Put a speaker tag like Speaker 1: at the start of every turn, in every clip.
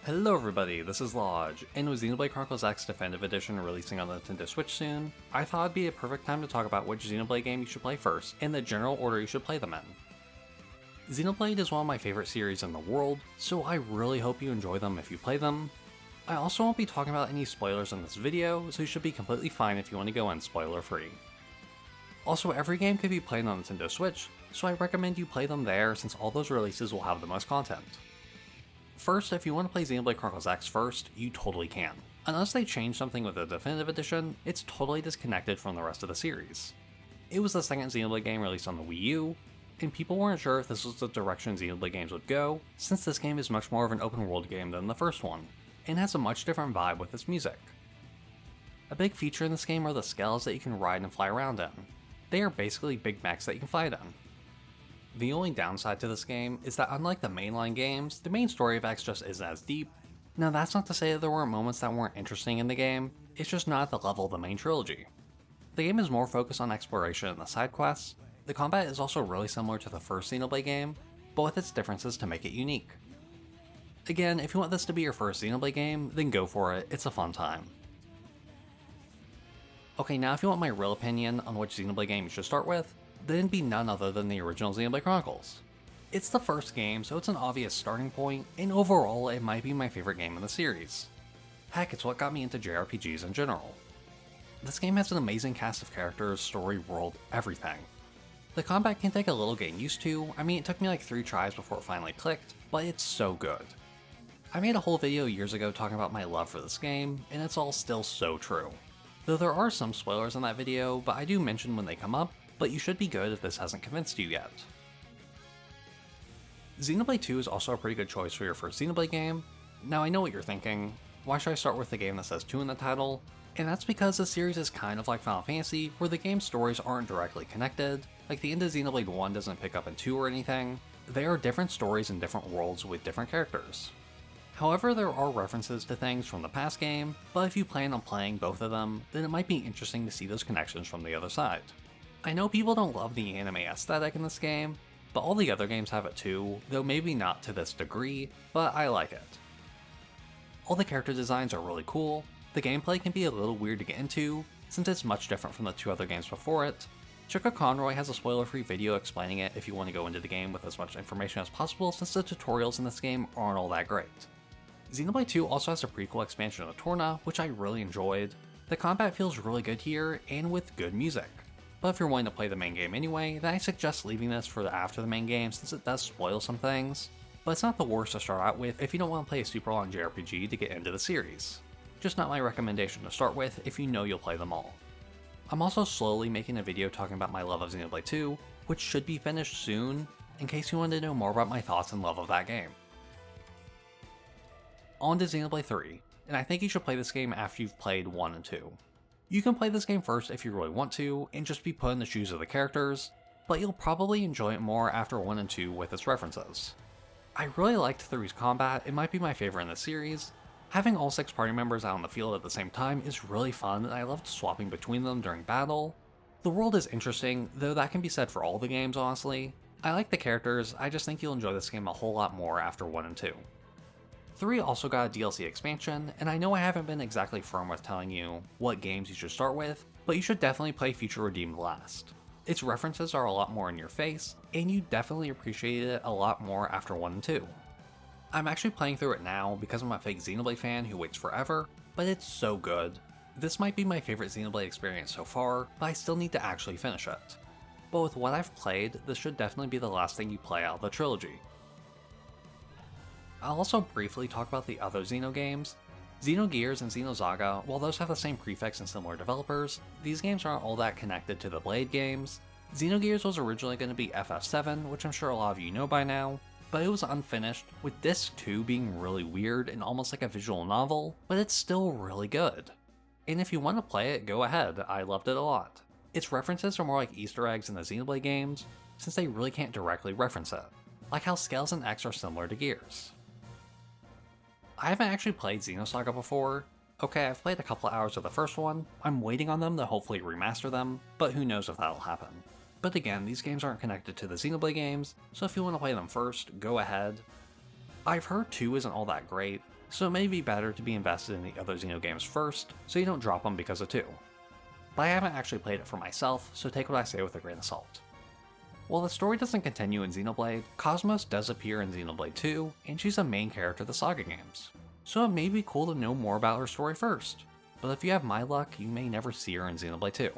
Speaker 1: Hello everybody, this is Llodg, and with Xenoblade X Definitive Edition releasing on the Nintendo Switch soon, I thought it'd be a perfect time to talk about which Xenoblade game you should play first, and the general order you should play them in. Xenoblade is one of my favorite series in the world, so I really hope you enjoy them if you play them. I also won't be talking about any spoilers in this video, so you should be completely fine if you want to go in spoiler free. Also, every game can be played on Nintendo Switch, so I recommend you play them there since all those releases will have the most content. First, if you want to play Xenoblade X first, you totally can. Unless they change something with the Definitive Edition, it's totally disconnected from the rest of the series. It was the second Xenoblade game released on the Wii U, and people weren't sure if this was the direction Xenoblade games would go, since this game is much more of an open world game than the first one, and has a much different vibe with its music. A big feature in this game are the skells that you can ride and fly around in. They are basically big mechs that you can fight in. The only downside to this game is that unlike the mainline games, the main story of X just isn't as deep. Now that's not to say that there weren't moments that weren't interesting in the game, it's just not at the level of the main trilogy. The game is more focused on exploration and the side quests. The combat is also really similar to the first Xenoblade game, but with its differences to make it unique. Again, if you want this to be your first Xenoblade game, then go for it, it's a fun time. Okay, now if you want my real opinion on which Xenoblade game you should start with, then it'd be none other than the original Xenoblade Chronicles. It's the first game, so it's an obvious starting point, and overall it might be my favorite game in the series. Heck, it's what got me into JRPGs in general. This game has an amazing cast of characters, story, world, everything. The combat can take a little getting used to. I mean, it took me like 3 tries before it finally clicked, but it's so good. I made a whole video years ago talking about my love for this game, and it's all still so true. Though there are some spoilers in that video, but I do mention when they come up, but you should be good if this hasn't convinced you yet. Xenoblade 2 is also a pretty good choice for your first Xenoblade game. Now I know what you're thinking, why should I start with the game that says 2 in the title? And that's because the series is kind of like Final Fantasy, where the game's stories aren't directly connected, like the end of Xenoblade 1 doesn't pick up in 2 or anything. They are different stories in different worlds with different characters. However, there are references to things from the past game, but if you plan on playing both of them, then it might be interesting to see those connections from the other side. I know people don't love the anime aesthetic in this game, but all the other games have it too, though maybe not to this degree, but I like it. All the character designs are really cool, the gameplay can be a little weird to get into, since it's much different from the 2 other games before it. Chika Conroy has a spoiler-free video explaining it if you want to go into the game with as much information as possible, since the tutorials in this game aren't all that great. Xenoblade 2 also has a prequel expansion of Torna, which I really enjoyed. The combat feels really good here, and with good music. But if you're wanting to play the main game anyway, then I suggest leaving this for after the main game since it does spoil some things. But it's not the worst to start out with if you don't want to play a super long JRPG to get into the series. Just not my recommendation to start with if you know you'll play them all. I'm also slowly making a video talking about my love of Xenoblade 2, which should be finished soon, in case you want to know more about my thoughts and love of that game. On to Xenoblade 3, and I think you should play this game after you've played 1 and 2. You can play this game first if you really want to, and just be put in the shoes of the characters, but you'll probably enjoy it more after 1 and 2 with its references. I really liked 3's combat, it might be my favorite in the series. Having all 6 party members out on the field at the same time is really fun, and I loved swapping between them during battle. The world is interesting, though that can be said for all the games honestly. I like the characters, I just think you'll enjoy this game a whole lot more after 1 and 2. 3 also got a DLC expansion, and I know I haven't been exactly firm with telling you what games you should start with, but you should definitely play Future Redeemed last. Its references are a lot more in your face, and you definitely appreciate it a lot more after 1 and 2. I'm actually playing through it now because I'm a fake Xenoblade fan who waits forever, but it's so good. This might be my favorite Xenoblade experience so far, but I still need to actually finish it. But with what I've played, this should definitely be the last thing you play out of the trilogy. I'll also briefly talk about the other Xeno games. Xenogears and Xenosaga, while those have the same prefix and similar developers, these games aren't all that connected to the Blade games. Xenogears was originally going to be FF7, which I'm sure a lot of you know by now, but it was unfinished, with Disc 2 being really weird and almost like a visual novel, but it's still really good. And if you want to play it, go ahead, I loved it a lot. Its references are more like Easter eggs in the Xenoblade games, since they really can't directly reference it, like how Scales and X are similar to Gears. I haven't actually played Xenosaga before. Okay, I've played a couple hours of the first one, I'm waiting on them to hopefully remaster them, but who knows if that'll happen. But again, these games aren't connected to the Xenoblade games, so if you want to play them first, go ahead. I've heard 2 isn't all that great, so it may be better to be invested in the other Xeno games first, so you don't drop them because of 2. But I haven't actually played it for myself, so take what I say with a grain of salt. While the story doesn't continue in Xenoblade, Cosmos does appear in Xenoblade 2, and she's a main character of the Saga games, so it may be cool to know more about her story first, but if you have my luck, you may never see her in Xenoblade 2.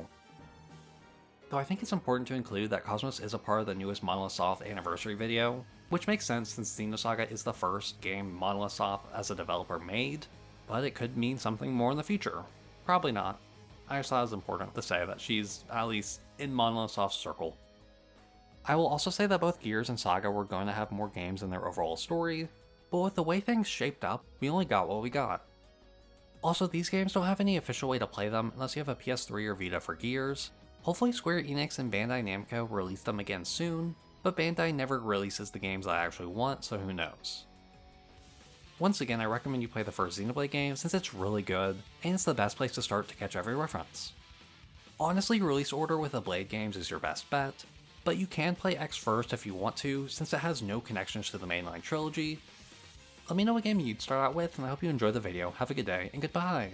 Speaker 1: Though I think it's important to include that Cosmos is a part of the newest Monolith Soft anniversary video, which makes sense since Xenosaga is the first game Monolith Soft as a developer made, but it could mean something more in the future. Probably not. I just thought it was important to say that she's at least in Monolith Soft's circle. I will also say that both Gears and Saga were going to have more games in their overall story, but with the way things shaped up, we only got what we got. Also, these games don't have any official way to play them unless you have a PS3 or Vita for Gears. Hopefully Square Enix and Bandai Namco release them again soon, but Bandai never releases the games I actually want, so who knows. Once again, I recommend you play the first Xenoblade game since it's really good, and it's the best place to start to catch every reference. Honestly, release order with the Blade games is your best bet, but you can play X first if you want to, since it has no connections to the mainline trilogy. Let me know what game you'd start out with, and I hope you enjoyed the video. Have a good day, and goodbye!